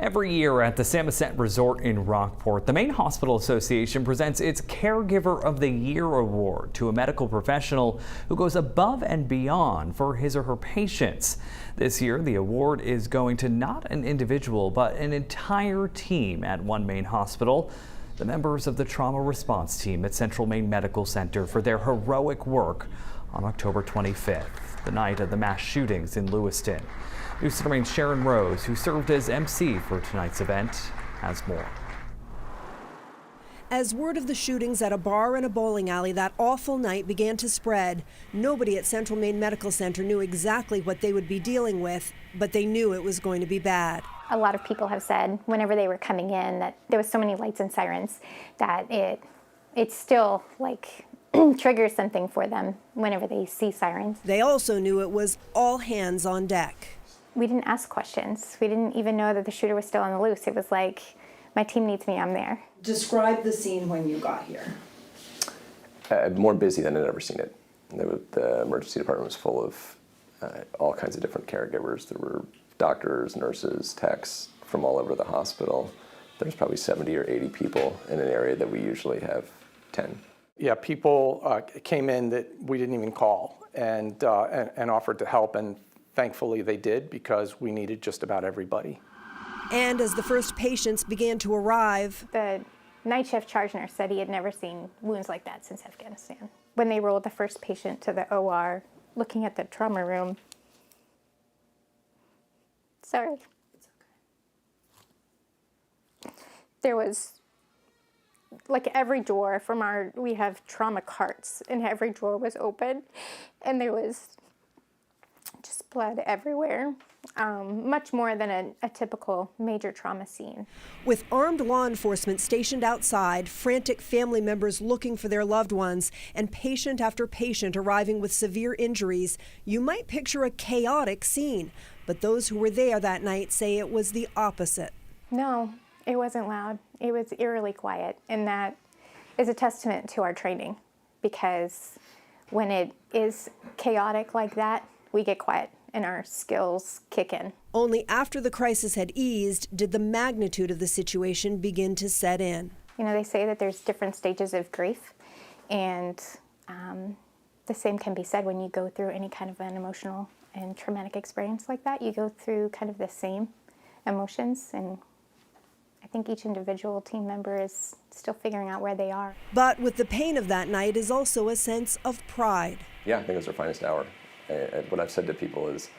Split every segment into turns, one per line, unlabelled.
Every year at the CMMC Resort in Rockport, the Maine Hospital Association presents its Caregiver of the Year Award to a medical professional who goes above and beyond for his or her patients. This year, the award is going to not an individual, but an entire team at one Maine hospital. The members of the Trauma Response Team at Central Maine Medical Center for their heroic work on October 25th, the night of the mass shootings in Lewiston. News Center Maine's Sharon Rose, who served as MC for tonight's event, has more.
As word of the shootings at a bar and a bowling alley that awful night began to spread, nobody at Central Maine Medical Center knew exactly what they would be dealing with, but they knew it was going to be bad.
A lot of people have said whenever they were coming in that there was so many lights and sirens that it still like triggers something for them whenever they see sirens.
They also knew it was all hands on deck.
We didn't ask questions. We didn't even know that the shooter was still on the loose. It was like, my team needs me, I'm there.
Describe the scene when you got here.
More busy than I'd ever seen it. The emergency department was full of all kinds of different caregivers. There were doctors, nurses, techs from all over the hospital. There's probably 70 or 80 people in an area that we usually have 10.
Yeah, people came in that we didn't even call and offered to help, and thankfully they did, because we needed just about everybody.
And as the first patients began to arrive,
the night shift charge nurse said he had never seen wounds like that since Afghanistan. When they rolled the first patient to the OR, looking at the trauma room, sorry. It's okay. There was, like, every drawer from we have trauma carts, and every drawer was open, and there was just blood everywhere, much more than a typical major trauma scene.
With armed law enforcement stationed outside, frantic family members looking for their loved ones, and patient after patient arriving with severe injuries, you might picture a chaotic scene. But those who were there that night say it was the opposite.
No, it wasn't loud. It was eerily quiet, and that is a testament to our training, because when it is chaotic like that, we get quiet and our skills kick in.
Only after the crisis had eased did the magnitude of the situation begin to set in.
You know, they say that there's different stages of grief, and the same can be said when you go through any kind of an emotional and traumatic experience like that. You go through kind of the same emotions, and I think each individual team member is still figuring out where they are.
But with the pain of that night is also a sense of pride.
Yeah, I think it was our finest hour. What I've said to people is,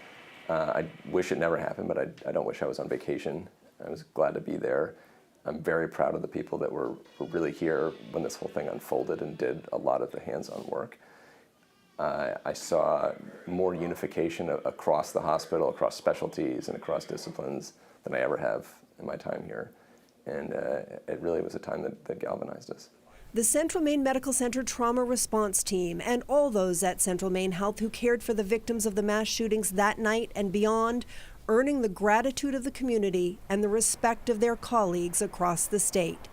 I wish it never happened, but I don't wish I was on vacation. I was glad to be there. I'm very proud of the people that were really here when this whole thing unfolded and did a lot of the hands-on work. I saw more unification across the hospital, across specialties and across disciplines than I ever have in my time here. And it really was a time that galvanized us.
The Central Maine Medical Center Trauma Response Team and all those at Central Maine Health who cared for the victims of the mass shootings that night and beyond, earning the gratitude of the community and the respect of their colleagues across the state.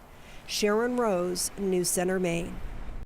Sharon Rose, News Center, Maine.